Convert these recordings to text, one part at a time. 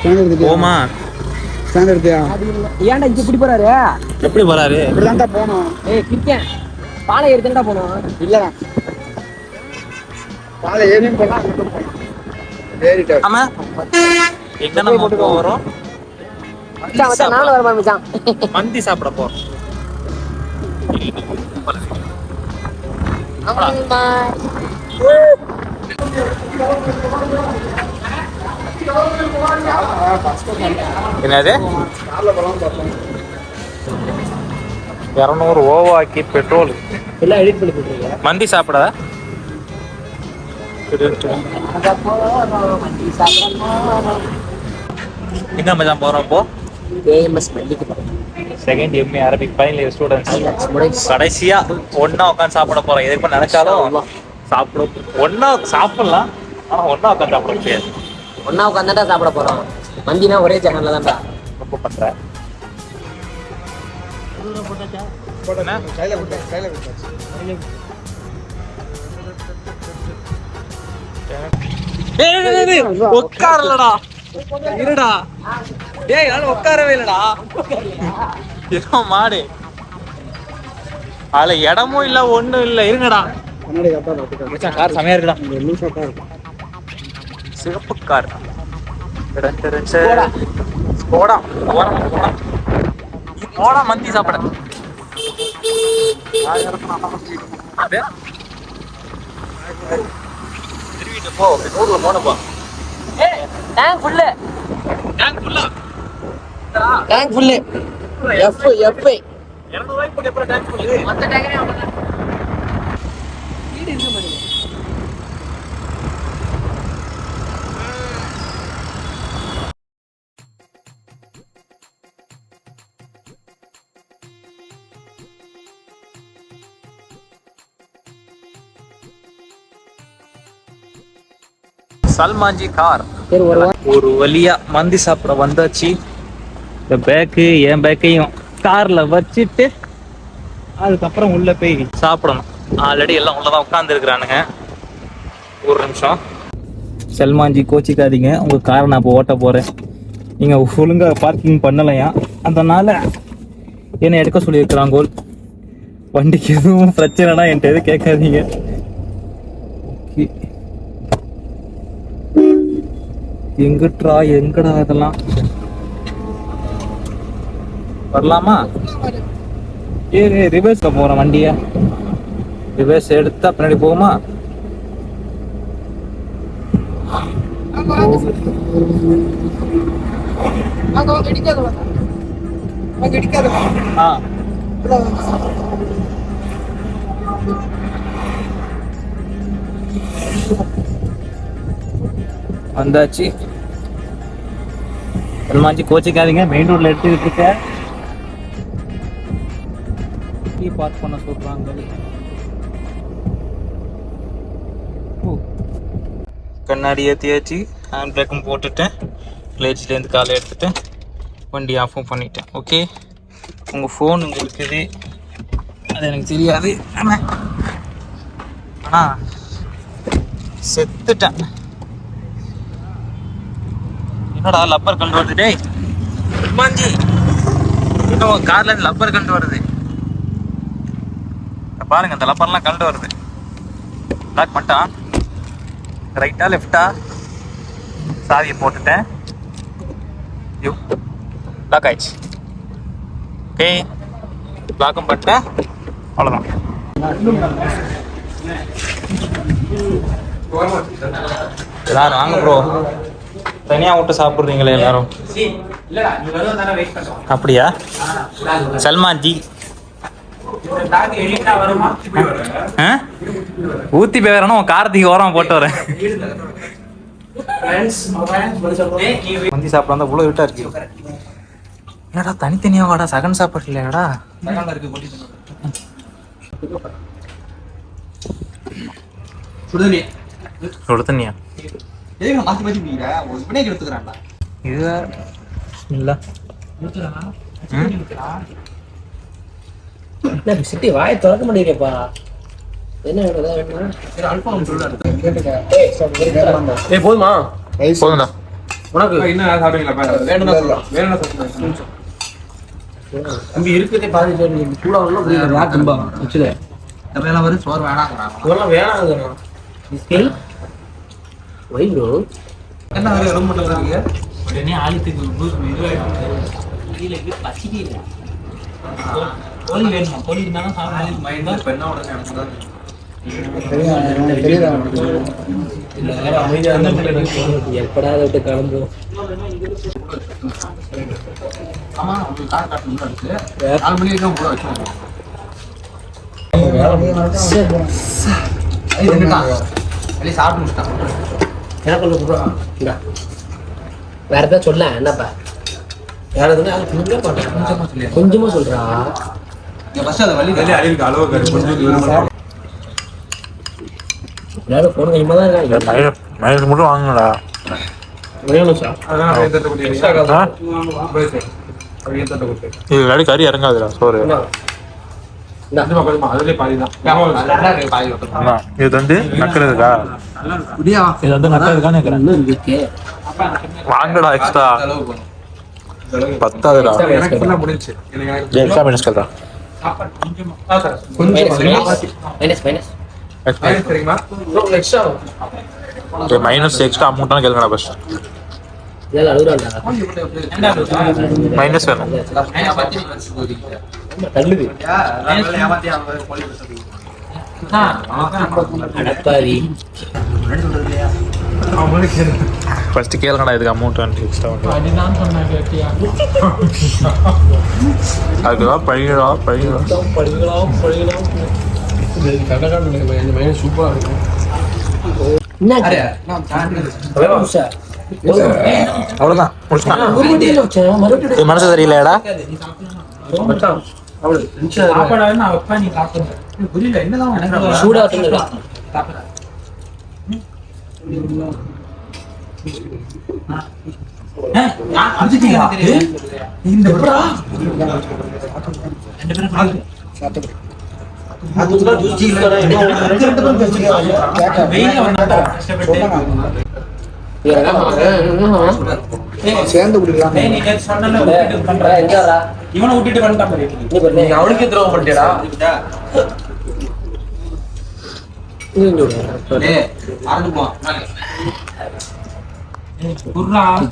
போமா ஸ்டாண்ட் எடுத்தியா? ஏன்டா இங்க இப்படி போறாரு? எப்படி போறாரு? இப்படிதான்டா போகணும். ஏய் கிரிக்கெட் பாலை எடுத்துட்டா போனோம். இல்லடா பாலை ஏறியும் போலாம் ஏறிட்டா. ஆமா எங்க நம்ம போறோம்? மச்சான் மச்சான் நானும் வர மச்சான். மந்தி சாப்பிட போறோம். அம்மா என்னது 200 ஓவாக்கி பெட்ரோல் எல்லாம் எடிட் பண்ணி போட்டுருக்கீங்க. மந்தி சாப்பிட எங்க மச்சான் போறோம் இப்போ? ஃபேமஸ் மல்லிகை போறோம். Second MA Arabic final year students கடைசியா ஒண்ணா உட்காந்து சாப்பிட போறோம். எதுக்கு நினைச்சாலும் சாப்பிட ஒண்ணா சாப்பிடலாம், ஆனா ஒண்ணா உட்காந்து சாப்பிட முடியாது. ஒன்னா உட்காந்துட்டா சாப்பிட போறோம். மந்தினா ஒரே சேனல்ல தான்டா. ரொம்ப பண்றேன். உட்காரலடா இருடா. டேய் நான் உட்காரவே இல்லடா. ஏதோ மாடு அதுல இடமும் இல்ல ஒண்ணும் இல்ல. இருங்கடா. மச்சான் கார் செமையா இருக்குடா. சிறப்பு கார். போடா போடா மந்தி சாப்பிட. திருவிட்டு போ ஊர்ல போனப்பா. Tank full. டேங்க் ஃபுல்லா? Tank full. எஃப் 200 ரூபாய்க்கு போட்டு எப்பறம் டேங்க் ஃபுல்லு? மொத்த டேங்க்லயே அவ்வளவுதான். வீடு இருக்க மாட்டேங்குது. சல்மான்ஜி கார் ஒரு வழியா மந்தி சாப்பிட வந்தாச்சு. இந்த பேக்கு என் பேக்கையும் கார்ல வச்சுட்டு அதுக்கப்புறம் உள்ள போய் சாப்பிடணும். ஆல்ரெடி எல்லாம் உள்ளதான் உட்கார்ந்து இருக்கிறானுங்க. ஒரு நிமிஷம். சல்மான்ஜி கோச்சிக்காதீங்க, உங்க காரை நான் இப்போ ஓட்ட போறேன். நீங்க ஒழுங்கா பார்க்கிங் பண்ணலையா, அதனால என்ன எடுக்க சொல்லியிருக்கிறாங்க. வண்டிக்கு எதுவும் பிரச்சனைனா என்கிட்ட எதுவும் கேட்காதீங்க. எங்கடா இதெல்லாம் வரலாமா? ரிவர்ஸ்ல போறேன் வண்டிய. ரிவர்ஸ் எடுத்தா பின்னாடி போகுமா? வந்தாச்சு. சல்மான்ஜி கோச்சிக்காதீங்க, மெயின் ரோட்ல எடுத்துக்கிட்டு இருக்க. பார்க் பண்ண சொல்றாங்க. கண்ணாடி ஏற்றியாச்சு, ஹேண்ட் பிரேக்கும் போட்டுட்டேன், கிளேஜ்லேருந்து காலை எடுத்துட்டேன், வண்டி ஆஃபும் பண்ணிட்டேன். ஓகே, உங்கள் ஃபோன் இங்கே இருக்குது, அது எனக்கு தெரியாது. ஆனால் செத்துட்டேன். என்னடா லப்பர் கண்டு வருது? டேய் சல்மான்ஜி, இன்னும் கார்ல இருந்து லப்பர் கண்டு வருது பாருங்க. அந்த லப்பர்லாம் கண்டு வருது. லாக் பண்ணிட்டான். ரைட்டா லெஃப்டா? சாவியை போட்டுட்டேன். லாக் ஆயிடுச்சு. ஓகே, லாக்கும் பண்ணிட்டேன். அவ்வளோதான். எல்லாரும் வாங்க ப்ரோ. தனியா விட்டு சாப்பிடுறீங்களே எல்லாரும்? அப்படியா? சல்மான்ஜி ஊத்தி போய் உன் காரத்துக்கு ஓரமா போட்டு வரேன். மந்தி சாப்பிட வந்தா இவ்வளவு விட்டா இருக்கு. ஏடா தனித்தனியா வாடா, சகன் சாப்பாடு இல்லையாடா? சுடு தண்ணியா? சிட்டி வாயை திறக்க மாட்டேங்கப்பா. என்ன போதுமா? போதும்டா. உனக்கு இன்னும் சாப்பிடுவீங்களா? வேணும்னா தம்பி இருக்கிறதே பாதி சோறு கூட வரலாம் புரியல யார் தும்பா வச்சுல இதெல்லாம் வரும் சோறு வேணாங்கிறான். இதெல்லாம் வேணாங்கிறான் வை ப்ரோ என்ன வேற ரொம்ப மட்டும் இருக்கு. உடனே ஆளுத்துக்கு கீழே பசிக்கல கோழி வேணுமா? கோழி இருந்தாலும் சாப்பிடலாம். மைண்ட் பெண்ணா உடனே அனுப்புதான். எப்படா விட்டு கிளம்பும் ஆமா உங்களுக்கு கார் காட்டணும் இருக்கு. 4 மணிக்கு தான் கூட வச்சிருக்கோம். வெளியே சாப்பிட்டு முடிச்சிட்டான். எனக்கு ஒன்று சொல்கிறான் வேற ஏதாவது சொல்ல என்னப்பா வேற எதுனா கொஞ்சமா சொல்றா ஃபர்ஸ்ட் அதை வழி வெளியே அழிவுக்கு அளவு கொஞ்சம் எல்லாரும் போன கைமா தான் இருக்காங்க மைனஸ் மட்டும் வாங்குங்கடா. வேணும் சார் இது இல்லாடி கறி இறங்காதுடா சோறு. அதுலயே பாதிதான். அண்ணா, இது வந்து நக்கிறதுக்கா? இது வந்து நக்கிறதுக்கான்னு கேட்குறேன். வாங்கடா எக்ஸ்ட்ரா பத்தாதுடா. முடிஞ்சு எக்ஸ்ட்ரா மைனஸ் கேட்குறா. தெரியுமா? மைனஸ் எக்ஸ்ட்ரா அமௌண்ட்டான கேளுங்கடா ஃபர்ஸ்ட். இதெல்லாம் அழுகுறாண்டா மைனஸ் வேணும். தள்ளுது அடப்பாவி ஃபர்ஸ்ட் கேளுங்கடா இதுக்கு அமௌண்ட் எக்ஸ்ட்ரா அதுக்குதான் பழிகளா சூப்பரா இருக்கும் அவ்வளோதான் முடிச்சுட்டான். மனசு தெரியலடா. சூடா சேர்ந்து குடிக்கலாம். இவனை விட்டுட்டு வந்துட்டான். அவனுக்கே துரோகம் பண்ணிட்டேடா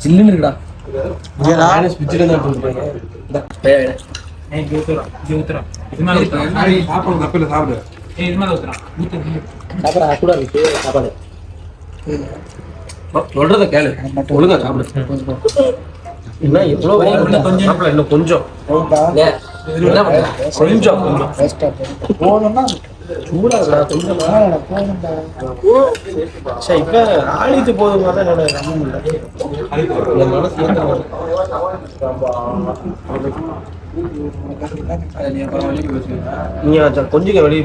ஜில்லுன்னு இருக்குடா சாப்பிடு. சாப்பிடா கூட இருக்கு சாப்பாடு சொல்றத கேளு ஒழுங்கா சாப்பிடு என்ன எவ்வளவு சாப்பிடல இன்னும் கொஞ்சம் என்ன பண்ற கொஞ்சம் போகணும்னா சூடா கொஞ்சம் இப்ப ஆழித்து போதும் என்னோட என் மனசு நீங்க கொஞ்சம் வெளியே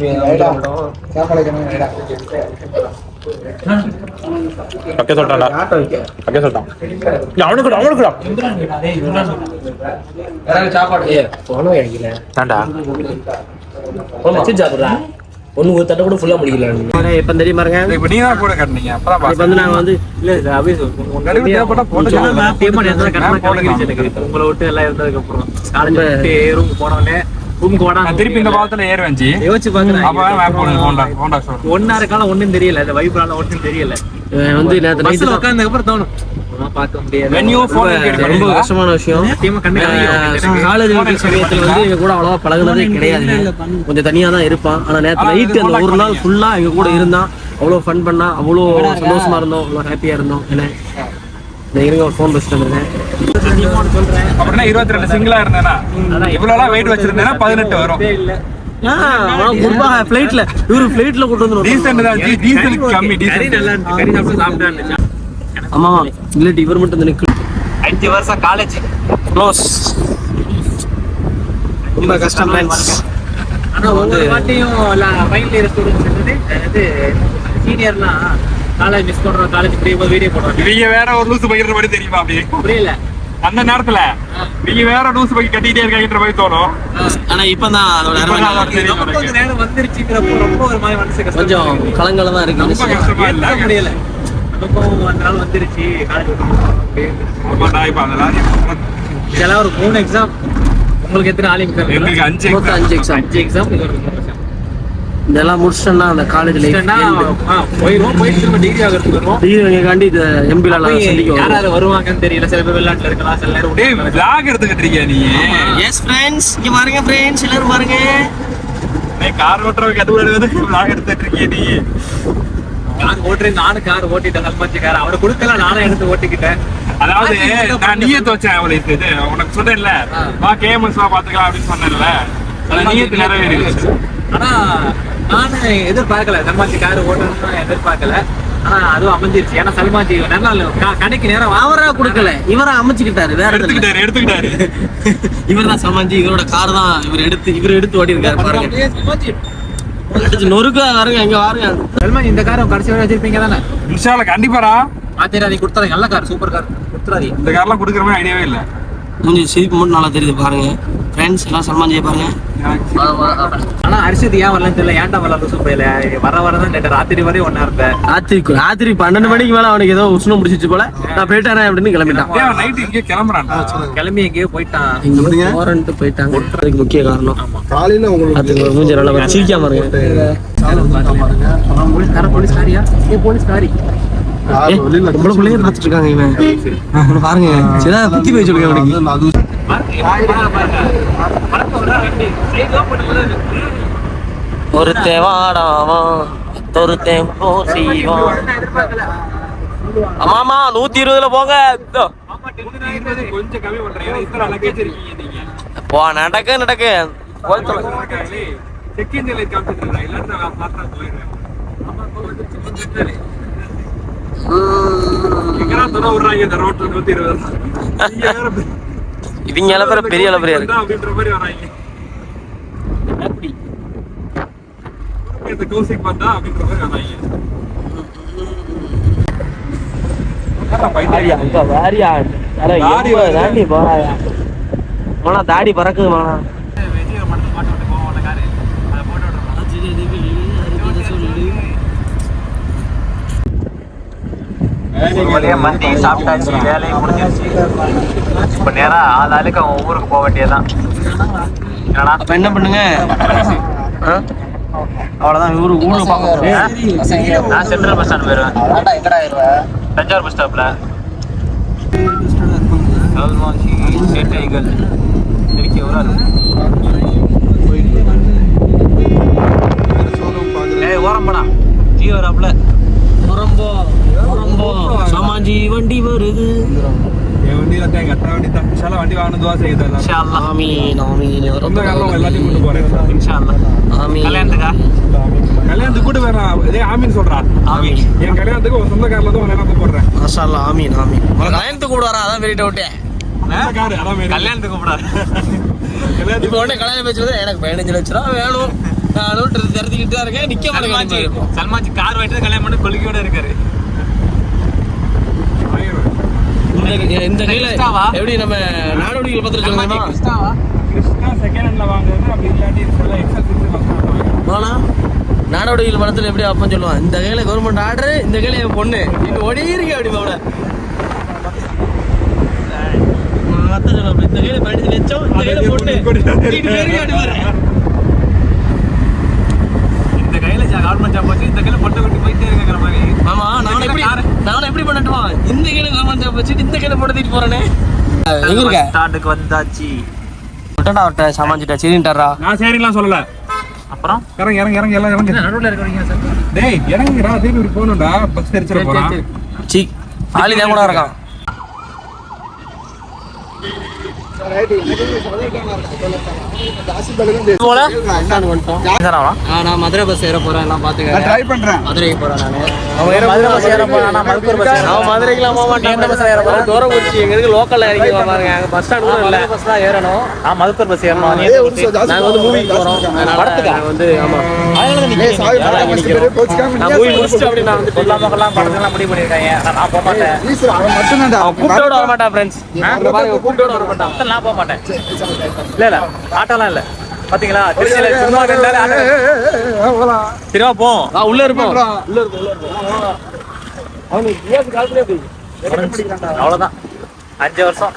பக்கே சொல்லிட்டான்டா. பக்கே சொல்லிட்டான். அவனுக்குடா சாப்பாடு போனோம் கிடைக்கல தாண்டா. வச்சு சாப்பிட்றா ஒண்ணு ஒரு தட்டை கூட ஃபுல்லா முடிக்கல எப்ப தெரியும் பாருங்க இப்ப நீங்க தான் கூட கட்டினீங்க. அப்பதான் இப்ப வந்து நாங்க வந்து இல்ல உங்களை விட்டு எல்லாம் இருந்ததுக்கு அப்புறம் காலேஜ் ரூம் போனோடனே ரூமுக்கு போனா திருப்பி இந்த பாலத்துல ஏறுவேன். யோசிச்சு பாக்குறேன். ஒன்னாறு காலம் ஒண்ணும் தெரியல, இந்த வைப்ரால ஒண்ணும் தெரியல. வந்து நேத்து பஸ்ல உட்கார்ந்ததுக்கு அப்புறம் தோணும் பார்க்க முடியாது. ரொம்ப கஷ்டமான விஷயம். காலேஜ் இருக்கிற சமயத்துல வந்து எங்க கூட அவ்வளவா பழகுனதே கிடையாது. கொஞ்சம் தனியா தான் இருப்பான். ஆனா நேற்று நைட்டு அந்த ஒரு நாள் ஃபுல்லா எங்க கூட இருந்தான். அவ்வளோ ஃபன் பண்ணா, அவ்வளோ சந்தோஷமா இருந்தோம், அவ்வளோ ஹாப்பியா இருந்தோம். என்ன இருங்க ஒரு ஃபோன் பேசிட்டு இருந்தேன். அப்படின்னா 22 சிங்கிளா இருந்தேன்னா இவ்வளவு வெயிட் வச்சிருந்தேன்னா 18 வரும். ஃபிளைட்ல இவரு ஃபிளைட்ல கூட்டு வந்து டீசன்ட் தான். டீசல் கம்மி. டீசல் நல்லா இருக்கு. கறி சாப்பிட்டு சாப்பிட்டான்னு. ஆமா இல்ல இவர் மட்டும் இந்த நிக்கு 5 வருஷம் காலேஜ் க்ளோஸ். ரொம்ப கஷ்டம் ஃப்ரெண்ட்ஸ். ஆனா ஒவ்வொரு வாட்டியும் ஃபைனல் இயர் ஸ்டூடெண்ட்ஸ் சீனியர்லாம் காலேஜ் மிஸ் பண்றோம், காலேஜ் போய் வீடியோ போடுறாங்க. நீங்க வேற ஒரு லூசு பைக்கிற மாதிரி தெரியுமா? அப்படி புரியல. அந்த நேரத்துல நீங்க வேற லூசு பைக் கட்டிட்டே இருக்காங்கன்ற மாதிரி தோணும். ஆனா இப்பதான் அதோட கொஞ்சம் நேரம் வந்துருச்சுங்கிறப்போ ரொம்ப ஒரு மாதிரி மனசு கொஞ்சம் கலங்கல தான் இருக்கு. ரொம்ப கஷ்டமா இல்ல முடியல. நமக்கும் அந்த நாள் வந்துருச்சு காலேஜ். ஆமாடா, இப்ப அந்த லாரி இதெல்லாம் ஒரு 3 எக்ஸாம். உங்களுக்கு எத்தனை ஆல் எக்ஸாம்? எங்களுக்கு 5 மொத்தம் 5 எக்ஸாம். 5 எக்ஸாம். இது ஒரு 3 எக்ஸாம். இதெல்லாம் முடிச்சிட்டோம்னா அந்த காலேஜ் லைஃப் போயிடுவோம். போயிட்டு திரும்ப டிகிரி ஆகிறதுக்கு வருவோம். டிகிரிக்காண்டி இது எம்பில சந்திக்க யாராவது வருவாங்கன்னு தெரியல. சில பேர் வெளிநாட்டுல இருக்கலாம், சில நேரம் டேய் vlog எடுத்துக்கிட்டு இருக்கியா நீ? எஸ் ஃப்ரெண்ட்ஸ், இங்க பாருங்க ஃப்ரெண்ட்ஸ், எல்லாரும் பாருங்க. நீ கார் ஓட்டுறவங்க கட்டுவாடு வந்து vlog எடுத்துட்டு இருக்கியா நீ? கார் ஓட்டுறேன். நானும் கார் ஓட்டிட்டேன். கல்பாச்சி கார் அவரை கொடுக்கல, நானும் எடுத்து ஓட்டிக்கிட்டேன். அதாவது நான் நீயே தோச்சேன் அவளுக்கு இது உனக்கு சொன்னேன்ல, வா கேஎம்எஸ் வா பாத்துக்கலாம் அப்படின்னு சொன்னேன்ல, அது நீயத்து நிறைவேறிடுச்சு. ஆனா நானு எதிர்பார்க்கல சல்மாஜி கார் ஓட்டணும்னு எதிர்பார்க்கல. ஆனா அதுவும் அமைஞ்சிருச்சு. ஏன்னா சல்மாஜி கடைக்கு நேரம் அவரா கொடுக்கல, இவரா அமைச்சுக்கிட்டாரு. வேற எடுத்துக்கிட்டாரு. இவர் தான் சல்மான்ஜி. இவரோட கார் தான் இவர் எடுத்து ஓட்டி இருக்காரு. பாருங்க அடிச்சு நொறுக்கா பாருங்க. இங்க பாருங்க சல்மாஜி, இந்த கார் கடைசி வரை வச்சிருப்பீங்க தானே? இன்ஷால்ல கண்டிப்பாடா. ஆச்சரியா கொடுத்தாங்க. நல்ல கார், சூப்பர் கார் கொடுத்துறாதீங்க. இந்த கார்லாம் கொடுக்குற மாதிரி ஐடியாவே இல்லை. கொஞ்சம் சிரிப்பு மட்டும் நல்லா தெரியுது பாருங்க. ஃப்ரெண்ட்ஸ் எல்லாம் சல்மான்ஜியை பாருங்க. ஆனா அரிசித் ஏன் வரலன்னு தெரியல. ஏன்டா வரல சூப்பர் வரதான் கேட்ட. ராத்திரி வரையும் ஒன்னா இருப்பேன். ராத்திரி 12 மணிக்கு மேல அவனுக்கு ஏதோ உஷ்ணம் பிடிச்சிச்சு போல. நான் போயிட்டானே அப்படின்னு கிளம்பிட்டான். நைட்டு இங்கே கிளம்புறான். கிளம்பி எங்கேயோ போயிட்டான். போறேன்ட்டு போயிட்டாங்க. அதுக்கு முக்கிய காரணம் காலையில உங்களுக்கு மூஞ்சி நல்லா சிரிக்காம இருங்க. போலீஸ் காரியா? போலீஸ் காரி நம்மளுக்குள்ளேயே பார்த்துட்டு இருக்காங்க. இவன் பாருங்க, சில புத்தி போய் சொல்லுங்க அவனுக்கு. ஒருத்தன் வாடாவான், ஒருத்தன் போசிவான். ஆமாமா 120ல போங்க. கொஞ்சம் கம்மி பண்றேன். இத்தனை லக்கேஜ் இருக்கீங்க நீங்க. போ நடக்கு செகண்ட் லைட் காமிச்சிட்டு இல்லன்னா நான் பார்த்தா போயிடுறேன். எங்கடா தர விடுறாங்க இந்த ரோட்ல 120. இவங்க எல்லாம் பேர் பெரிய அளவு அப்படின்ற மாதிரி வராங்க. இந்த கௌசிக் பார்த்தா அப்படின்ற மாதிரி வராங்க. தாடி பறக்குது மானா. மந்தி சாப்பிட்டாச்சு, வேலையை முடிஞ்சிருச்சு. இப்ப நேரா ஆளுக்கு அவன் ஊருக்கு போக வேண்டியதுதான். என்னடா அப்ப என்ன பண்ணுங்க, அவ்வளவுதான். ஊர்ல பார்க்க நான் சென்ட்ரல் பஸ் ஸ்டாண்ட் போயிருவேன். தஞ்சாவூர் பஸ் ஸ்டாப்ல சேட்டைகள் திருச்சி ஓரம் போனா ஜியோ வராப்ல. சமாஜி வண்டி வருது. என் வண்டியில தான் எங்க அத்தா வண்டி தான். இன்ஷால்லா வண்டி வாங்கணும் துவா செய்யுது. இன்ஷா அல்லாஹ். ஆமீன் ஆமீன். ரொம்ப காலம் எல்லாத்தையும் கூட்டு போறேன். இன்ஷா அல்லாஹ். ஆமீன். கல்யாணத்துக்கு கூட்டு வரேன். இதே ஆமீன் சொல்றான். ஆமீன். என் கல்யாணத்துக்கு ஒரு சொந்த கார்ல தான் கல்யாணத்துக்கு போடுறேன். மாஷா அல்லாஹ். ஆமீன் ஆமீன். கல்யாணத்துக்கு கூட வரா, அதான் வெரி டவுட். காரு அதான் கல்யாணத்துக்கு கூப்பிடாது. இப்போ உடனே கல்யாணம் பேசுவது எனக்கு 15 லட்சம் ரூபா வேணும். நானும் திறத்திக்கிட்டு தான் இருக்கேன். நிக்க மாட்டேன். சல்மாஜி கார் வாங்கிட்டு கல்யாணம் பண்ணி கொள்கையோட இருக்காரு. இந்த கையில எப்படி நம்ம நாடோடிகள் பத்திரம் சொல்லுமா? கிறிஸ்டா செகண்ட் ஹேண்ட்ல வாங்குறது அப்படி இல்லாட்டி சொல்ல எக்ஸல் நாடோடிகள் படத்துல எப்படி அப்பன்னு சொல்லுவான். இந்த கையில கவர்மெண்ட் ஆர்டர், இந்த கையில என் பொண்ணு நீங்க ஓடிருக்க அப்படி மாவள இந்த கையில 15 லட்சம், இந்த கையில பொண்ணு இந்த கையில கவர்மெண்ட் ஜாப் வச்சு இந்த கையில பொட்டை கொட்டி போயிட்டே இருக்கிற மாதிரி. ஆமா, நானும் எப்படி பண்ணட்டுமா? இந்த கையில கவர்மெண்ட் ஜாப் வச்சுட்டு இந்த கையில பொட்டை தூக்கிட்டு போறேனே. எங்க இருக்க? ஸ்டாண்டுக்கு வந்தாச்சு. விட்டா அவர்கிட்ட சமாஞ்சிட்டா சரின்ட்டாரா? நான் சரிலாம் சொல்லல. அப்புறம் இறங்க எல்லாம் இறங்க. நடுவுல இருக்கிறீங்க சார். டேய் இறங்குடா, திருப்பி இப்படி போகணும்டா. பஸ் தெரிச்சிட போறான். சீ, ஆளி தான் கூட இருக்கான். நான் மதுரை பஸ் ஏற போறேன். எல்லாம் பாத்துக்க. ட்ரை பண்றேன். மதுரைக்கு போறேன் நானு. மதுரை பஸ் ஏற போறானா? மதுரை பஸ் ஏற. அவன் மதுரைக்குலாம் போக மாட்டேன். எந்த பஸ்ல ஏற போறேன்? தூரக்குறிச்சி எங்க இருக்கு லோக்கல்ல இறங்கி பாருங்க. அங்க பஸ் ஸ்டாண்ட் கூட இல்ல. பஸ் தான் ஏறணும். மதுரை பஸ் ஏறணும். நாங்க வந்து மூவிக்கு போறோம். படத்துக்கு வந்து ஆமா. அதனால நீங்க நான் மூவி முடிச்சிட்டு அப்படி நான் வந்து சொல்லாமலாம் படத்தெல்லாம் முடிவு பண்ணிருக்காங்க. நான் போக மாட்டேன். அவன் மட்டும் தான் கூப்பிட்டோட வர மாட்டான் ஃப்ரெண்ட்ஸ். பாருங்க கூப்பிட்டோட வர மாட்டான். நான் போக மாட்டேன். இல்ல ஆட்டோலாம் இல்ல. பாத்தீங்களா திருச்சியில சும்மா கண்டாலே சினிமா போவோம். உள்ள இருப்போம். அவ்வளவுதான் 5 வருஷம்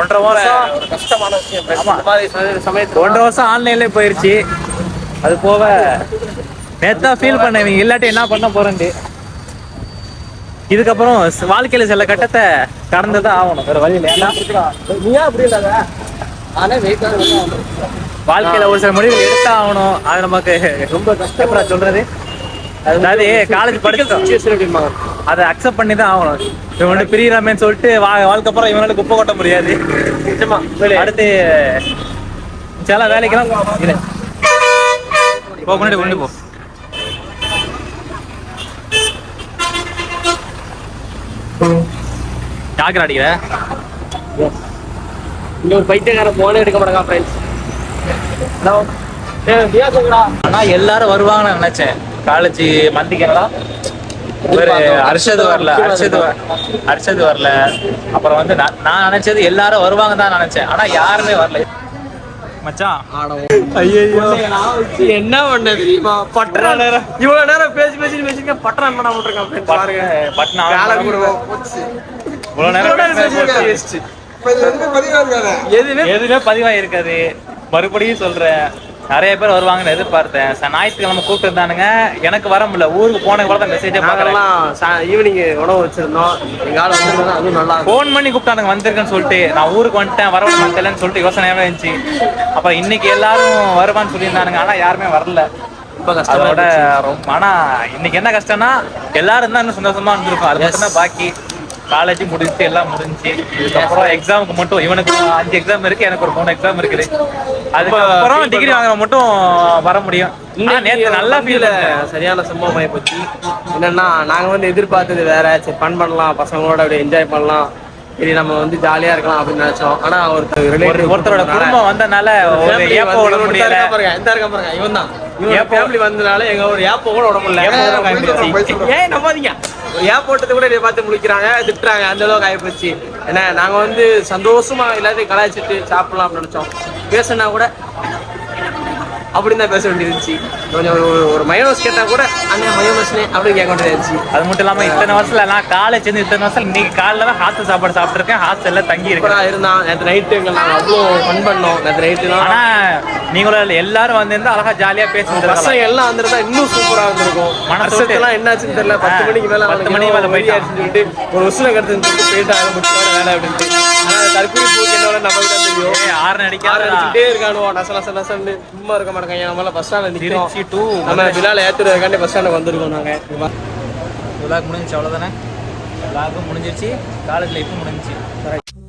1.5 வருஷம் கஷ்டமான விஷயம் friends. ஆமா. இந்த மாதிரி சமயத்துல 1.5 வருஷம் ஆன்லைன்ல போயிருச்சு. அது போக நேத்தா ஃபீல் பண்ண இவங்க இல்லாட்டி என்ன பண்ண போறேன்ட்டு. இதுக்கப்புறம் வாழ்க்கையில சில கட்டத்தை கடந்துதான் ஆகணும், வேற வழி இல்லை. நீயா அப்படி இல்லாத ஆனா வெயிட் வாழ்க்கையில ஒரு சில முடிவுகள் எடுத்தா ஆகணும். அது நமக்கு ரொம்ப கஷ்டப்பட சொல்றது. அதாவது காலேஜ் படிச்சோம், அதை அக்செப்ட் பண்ணி தான் ஆகணும். இவன் வந்து பிரியராமேன்னு சொல்லிட்டு வாழ்க்கை அப்புறம் இவனால குப்பை கொட்ட முடியாது. நிஜமா அடுத்து சில வேலைக்கெல்லாம் இல்லை போ, முன்னாடி கொண்டு போ. யாருக்கு அடிக்கிற? இங்க ஒரு பைத்தியக்கார போனே எடுக்க மாட்டாங்க ஃப்ரெண்ட்ஸ். ஆனா எல்லாரும் வருவாங்கன்னு நினைச்சேன். காலேஜ் மந்திக்கலாம் ஒரு அர்ஷது வரல. அப்புறம் வந்து நான் நினைச்சது எல்லாரும் வருவாங்க தான் நினைச்சேன். ஆனா யாருமே வரல மச்சான். என்ன பண்ண தெரியுமா? பட்டற நேரம் இவ்வளவு நேரம் பேசி பட்டற என்ன பண்ணிருக்கான் பாருங்க. பட்னா இவ்வளவு நேரம் எதுவுமே பதிவாக இருக்காது. மறுபடியும் சொல்றேன், நிறைய பேர் வருவாங்கன்னு எதிர்பார்த்தேன். ஞாயிற்றுக்கிழமை கூப்பிட்டு இருந்தானுங்க, எனக்கு வர முடியல. ஊருக்கு போன கூட தான் மெசேஜே பார்க்கலாம். ஈவினிங் உணவு வச்சிருந்தோம், எங்க ஆள் வந்திருந்தா அதுவும் நல்லா ஃபோன் பண்ணி கூப்பிட்டானுங்க வந்திருக்கேன்னு சொல்லிட்டு. நான் ஊருக்கு வந்துட்டேன், வர மாட்டேன்னு சொல்லிட்டு யோசனையாவே இருந்துச்சு. அப்புறம் இன்னைக்கு எல்லாரும் வருவான்னு சொல்லியிருந்தானுங்க, ஆனா யாருமே வரல. ரொம்ப கஷ்டமா அதோட ரொம்ப. ஆனா இன்னைக்கு என்ன கஷ்டம்னா எல்லாரும் தான் இன்னும் சந்தோஷமா இருந்திருக்கும். அது மட்டும் தான் பாக்கி. காலேஜ் முடிஞ்சு எல்லாம் முடிஞ்சு இதுக்கப்புறம் எக்ஸாமுக்கு மட்டும் இவனுக்கு 5 எக்ஸாம் இருக்கு, எனக்கு ஒரு 3 எக்ஸாம் இருக்குது. அதுக்கப்புறம் டிகிரி வாங்குற மட்டும் வர முடியும். நேற்று நல்லா ஃபீல். சரியான சம்பவம் ஆகி போச்சு. என்னன்னா நாங்க வந்து எதிர்பார்த்தது வேற. சரி ஃபன் பண்ணலாம், பசங்களோட அப்படியே என்ஜாய் பண்ணலாம், சரி நம்ம வந்து ஜாலியா இருக்கலாம் அப்படின்னு நினைச்சோம். ஆனா ஒருத்தரோட குடும்பம் வந்தனால ஒரு ஏப்ப விட முடியல. பாருங்க இவன் தான் ஃபேமிலி வந்தனால எங்க ஒரு ஏப்ப கூட விட முடியல. ஏன் நம்பாதீங்க, ஒரு ஏப் போட்டது கூட பார்த்து முழிக்கிறாங்க, திட்டுறாங்க. அந்த அளவுக்கு ஆகிப்போச்சு. ஏன்னா நாங்க வந்து சந்தோஷமா எல்லாத்தையும் கலாய்ச்சிட்டு சாப்பிடலாம் அப்படின்னு நினைச்சோம். பேசினா கூட அப்படின்னு தான் பேச வேண்டியிருந்துச்சு. கொஞ்சம் ஒரு மயோனஸ் கேட்டா கூட அந்த மயோனஸ்னே அப்படின்னு கேட்க வேண்டியது. அது மட்டும் இல்லாம இத்தனை வருஷத்துல நான் காலேஜ் சேர்ந்து இத்தனை வருஷம் இன்னைக்கு காலைல தான் ஹாஸ்டல் சாப்பாடு சாப்பிட்டுருக்கேன். ஹாஸ்டல்ல தங்கி இருக்கேன் இருந்தான். நேற்று நைட்டு நாங்கள் அவ்வளோ ஃபன் பண்ணோம். நேற்று நைட்டு தான். ஆனா நீங்களும் எல்லாரும் வந்திருந்தா அழகா ஜாலியா பேசுறது. பசங்க எல்லாம் வந்துருந்தா இன்னும் சூப்பரா இருந்திருக்கும். மனசுலாம் என்னாச்சுன்னு தெரியல. 10 மணிக்கு மேல 10 மணி மேல போயிட்டாச்சுன்னு சொல்லிட்டு ஒரு வருஷம் கருத்து சொல்லிட்டு போயிட்டாங்க முடிச்சு வேலை அப்படின்ட்டு. ஆனா தற்கொலை பூஜை என்னோட நமக்கு தான் தெரியும். 6 அடிச்சுட்டே இருக்கானுவோ நசன்னு சும்மா இருக்க மாட்டாங்க. நம்மளால பஸ் ஸ்டாண்ட் திருச்சி டு நம்ம பிலால ஏத்துறதுக்காண்டி பஸ் ஸ்டாண்டுக்கு வந்திருக்கோம் நாங்க. விளாக் முடிஞ்சிச்சு, அவ்வளவுதானே. விளாகும் முடிஞ்சிருச்சு, காலேஜ் லைஃபும் முடிஞ்சிச்சு.